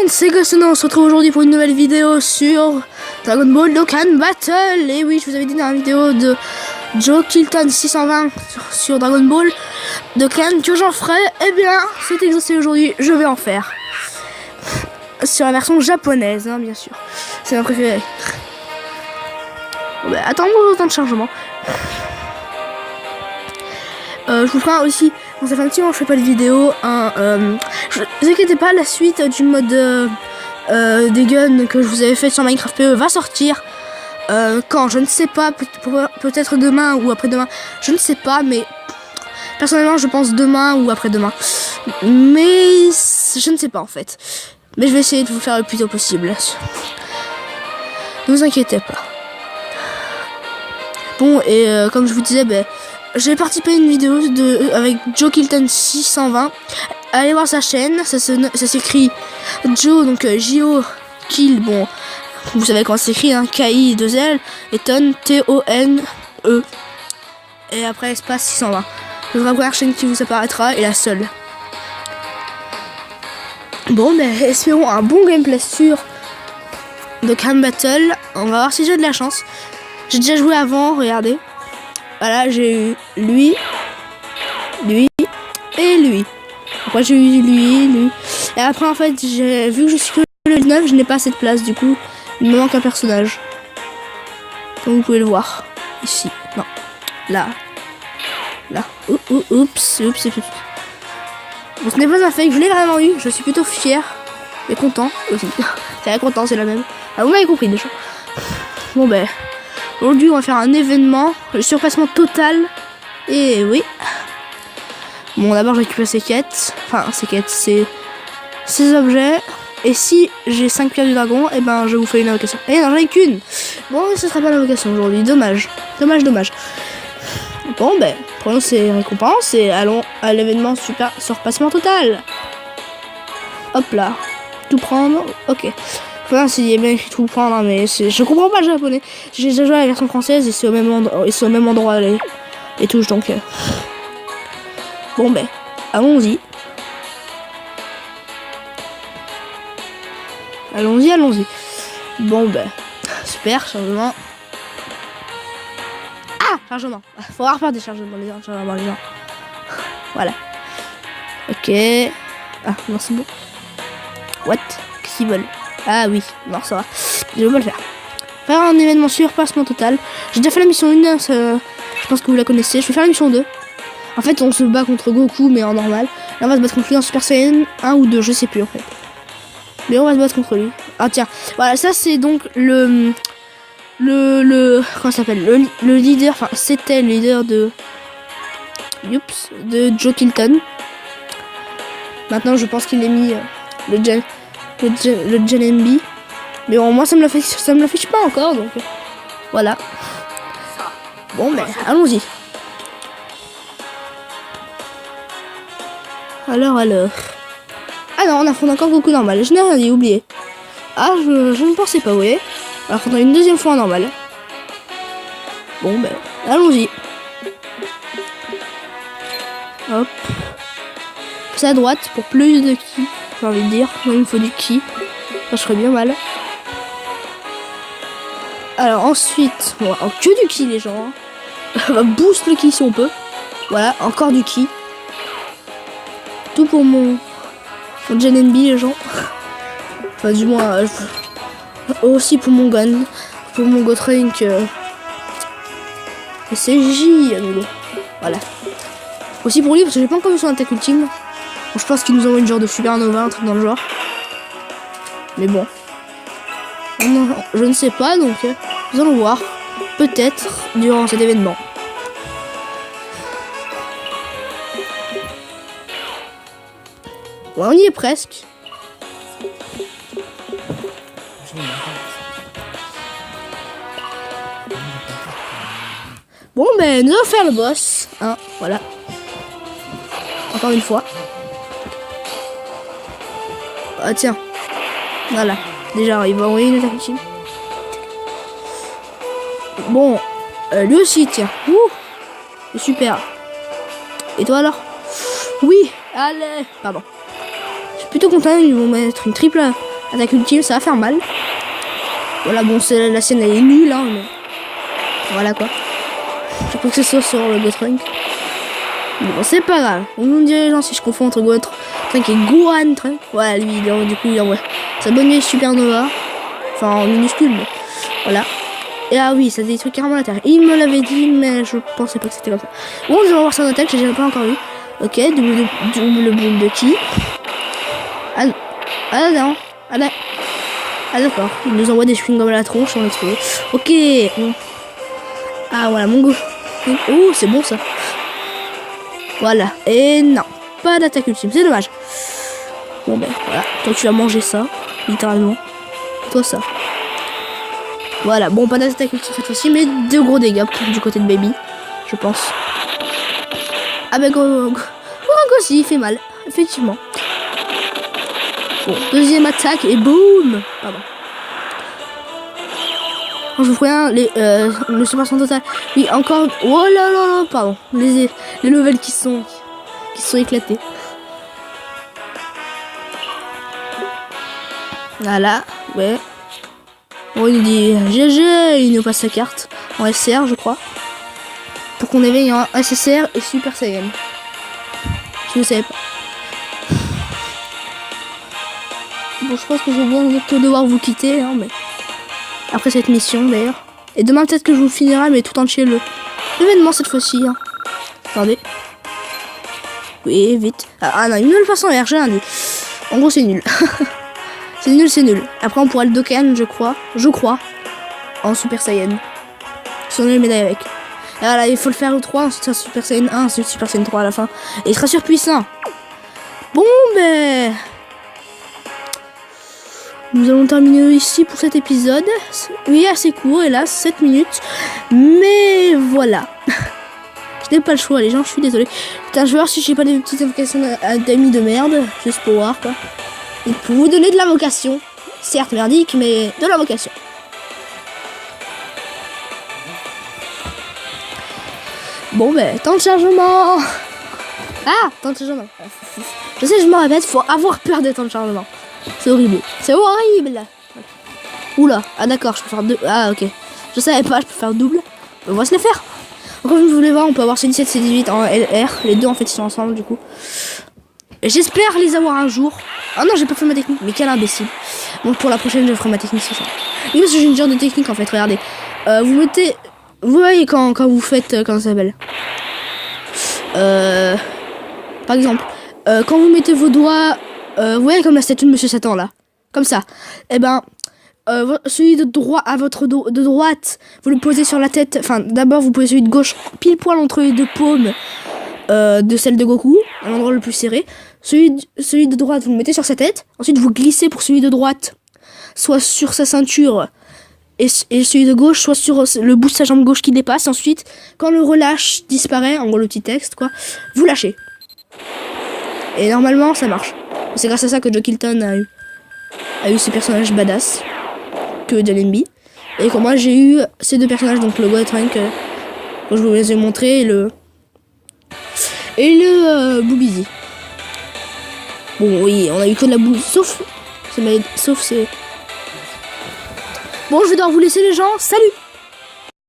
monde, c'est Gossono, on se retrouve aujourd'hui pour une nouvelle vidéo sur Dragon Ball Dokkan Battle. Et oui, je vous avais dit dans la vidéo de Joe Kilton 620 sur Dragon Ball Dokkan que j'en ferai. Eh bien, c'est exaucé aujourd'hui, je vais en faire. Sur la version japonaise, hein, bien sûr. C'est ma préférée. Bon, bah, attendons le temps de chargement. Je vous ferai aussi, bon, ça fait un petit moment que je fais pas de vidéo, ne vous inquiétez pas, la suite du mode des guns que je vous avais fait sur Minecraft PE va sortir quand, je ne sais pas, peut-être demain ou après-demain, je ne sais pas, mais personnellement je pense demain ou après-demain, mais je ne sais pas en fait, mais je vais essayer de vous faire le plus tôt possible. Ne vous inquiétez pas. Bon, et comme je vous disais, j'ai participé à une vidéo avec Joe Kilton 620. Allez voir sa chaîne, ça s'écrit Joe, donc J-O Kill, bon, vous savez comment ça s'écrit, hein, K-I-2-L, et Ton, T-O-N-E. Et après espace 620. C'est la première chaîne qui vous apparaîtra et la seule. Bon, espérons un bon gameplay sur Dokkan Battle. On va voir si j'ai de la chance. J'ai déjà joué avant, regardez. Voilà, j'ai eu lui et lui. Après j'ai eu lui. Et après en fait, vu que je suis que le 9, je n'ai pas assez de place. Du coup, il me manque un personnage. Comme vous pouvez le voir. Ici. Non. Là. Oups. Bon, ce n'est pas un fake, je l'ai vraiment eu. Je suis plutôt fier. Et content aussi. C'est vrai, content, c'est la même. Ah, vous m'avez compris déjà. Bon, aujourd'hui, on va faire un événement, le surpassement total. Et oui. Bon, d'abord, je récupère ces quêtes. Enfin, ces objets. Et si j'ai 5 pierres du dragon, et je vous fais une invocation. Et non, j'en ai qu'une. Bon, ce sera pas l'invocation aujourd'hui. Dommage. Bon, prenons ces récompenses et allons à l'événement super surpassement total. Hop là. Tout prendre. Ok. Enfin, s'il y a bien écrit tout prendre, mais je comprends pas le japonais. J'ai déjà joué à la version française et c'est au même endroit les touches, donc. Bon, allons-y. Allons-y. Bon, super, chargement. Ah, chargement. Faut refaire des chargements, les gens. Voilà. Ok. Ah, non, c'est bon. What? Qu'est-ce qu'ils veulent? Ah oui, non, ça va. Je vais pas le faire. Faire un événement surpassement total. J'ai déjà fait la mission 1, je pense que vous la connaissez. Je vais faire la mission 2. En fait, on se bat contre Goku, mais en normal. Là, on va se battre contre lui en Super Saiyan 1 ou 2, je sais plus en fait. Mais on va se battre contre lui. Ah tiens, voilà, ça c'est donc le comment ça s'appelle, le leader, enfin c'était le leader de Joe Kilton. Maintenant, je pense qu'il est mis le JNB. Mais bon, moi ça me l'affiche pas encore, donc voilà. Bon, allons-y. Alors. Ah non, on affronte encore Goku normal. Je n'ai rien dit, oublié. Ah, je ne pensais pas, vous voyez. On va affronter une deuxième fois en normal. Bon, allons-y. Hop. C'est à droite pour plus de ki. J'ai envie de dire. Moi, il me faut du ki. Ça serait bien mal. Alors, ensuite, bon, que du ki, les gens. On va boost le ki si on peut. Voilà, encore du ki. Tout pour mon JNB, les gens. Enfin, du moins, aussi pour mon gun. Pour mon Gotrink. Et c'est J à nouveau. Voilà. Aussi pour lui, parce que j'ai pas encore vu son attaque ultime. Bon, je pense qu'il nous envoie une genre de supernova, un truc dans le genre. Mais bon. Non, je ne sais pas, donc nous allons voir. Peut-être durant cet événement. Ouais, on y est presque. Bon, nous allons faire le boss. Hein, voilà. Encore une fois. Ah, tiens. Voilà. Déjà, il va envoyer une attaque ultime. Bon. Lui aussi, tiens. Ouh. C'est super. Et toi alors? Oui. Allez. Pardon. Je suis plutôt content, ils vont mettre une triple Attaque ultime, ça va faire mal. Voilà, bon, la scène elle est nulle, hein, mais voilà quoi. Je crois que c'est ça sur le Gotrunk. Bon, c'est pas grave. Vous me direz, genre, si je confonds entre Gotrunk et Gohan Trunk. Ouais, lui, du coup, il envoie sa bonne vieille Supernova. Enfin, en minuscule, mais voilà. Et ah oui, ça détruit carrément la Terre. Il me l'avait dit, mais je pensais pas que c'était comme ça. Bon, je vais voir son attaque, j'ai pas encore vu. Ok, double boule de ki. Ah non. Ah d'accord, il nous envoie des chewing-gums à la tronche, on est trouvé. Ok. Ah voilà, mon goût. Oh, c'est bon ça. Voilà. Et non, pas d'attaque ultime, c'est dommage. Bon ben voilà, toi tu vas manger ça, littéralement. Et toi ça. Voilà, bon, pas d'attaque ultime cette fois-ci, mais de gros dégâts du côté de Baby, je pense. Ah ben Gohan aussi, il fait mal, effectivement. Bon, deuxième attaque et boum. Pardon. Je vous ferai le super son total. Oui, encore. Oh là là là, pardon. Les levels qui sont éclatés. Voilà, ouais. Bon, il nous dit GG, il nous passe sa carte en SCR, je crois. Pour qu'on éveille en SSR et Super Saiyan. Si vous savez pas. Bon, je pense que je vais bientôt devoir vous quitter, hein, mais après cette mission d'ailleurs. Et demain peut-être que je vous finirai, mais tout entier l'événement cette fois-ci. Hein. Attendez. Oui, vite. Ah non, il me le passe en R, j'ai rien dit. En gros, c'est nul. c'est nul. Après, on pourra le Dokkan, je crois, en Super Saiyan. Si on a les médailles avec. Et voilà, il faut le faire au 3, ensuite un Super Saiyan 1, ensuite Super Saiyan 3 à la fin. Et il sera surpuissant. Bon, ben... Nous allons terminer ici pour cet épisode. Oui, assez court, hélas, 7 minutes. Mais voilà. Je n'ai pas le choix, les gens, je suis désolé. Putain, je vais voir si j'ai pas des petites invocations d'amis de merde. Juste pour voir, quoi. Et pour vous donner de la vocation. Certes merdique, mais de la vocation. Bon, ben, temps de chargement. Ah, temps de chargement. Je sais, je me répète, faut avoir peur des temps de chargement. C'est horrible. C'est horrible. Oula. Ah d'accord, je peux faire deux. Ah ok. Je savais pas, je peux faire double. On va se les faire. Comme vous voulez voir, on peut avoir C17, C18 en LR. Les deux en fait ils sont ensemble du coup. J'espère les avoir un jour. Ah non, j'ai pas fait ma technique. Mais quel imbécile. Donc pour la prochaine, je ferai ma technique, c'est ça. Oui, parce que j'ai une genre de technique en fait. Regardez. Vous mettez. Vous voyez quand vous faites. Comment ça s'appelle par exemple. Quand vous mettez vos doigts. Vous voyez comme la statue de Monsieur Satan là, comme ça. Et ben, celui de droite, vous le posez sur la tête. Enfin, d'abord vous posez celui de gauche pile poil entre les deux paumes de celle de Goku, à l'endroit le plus serré. Celui de droite, vous le mettez sur sa tête. Ensuite, vous glissez pour celui de droite, soit sur sa ceinture, et celui de gauche, soit sur le bout de sa jambe gauche qui dépasse. Ensuite, quand le relâche disparaît, en gros le petit texte quoi, vous lâchez. Et normalement, ça marche. C'est grâce à ça que Joe Kilton a eu ce personnage badass que Jalemby. Et que moi j'ai eu ces deux personnages, donc le Gotrunk que je vous les ai montré, et le Boobiezi. Bon oui, on a eu que de la boue, sauf c'est... Bon, je vais devoir vous laisser les gens, salut!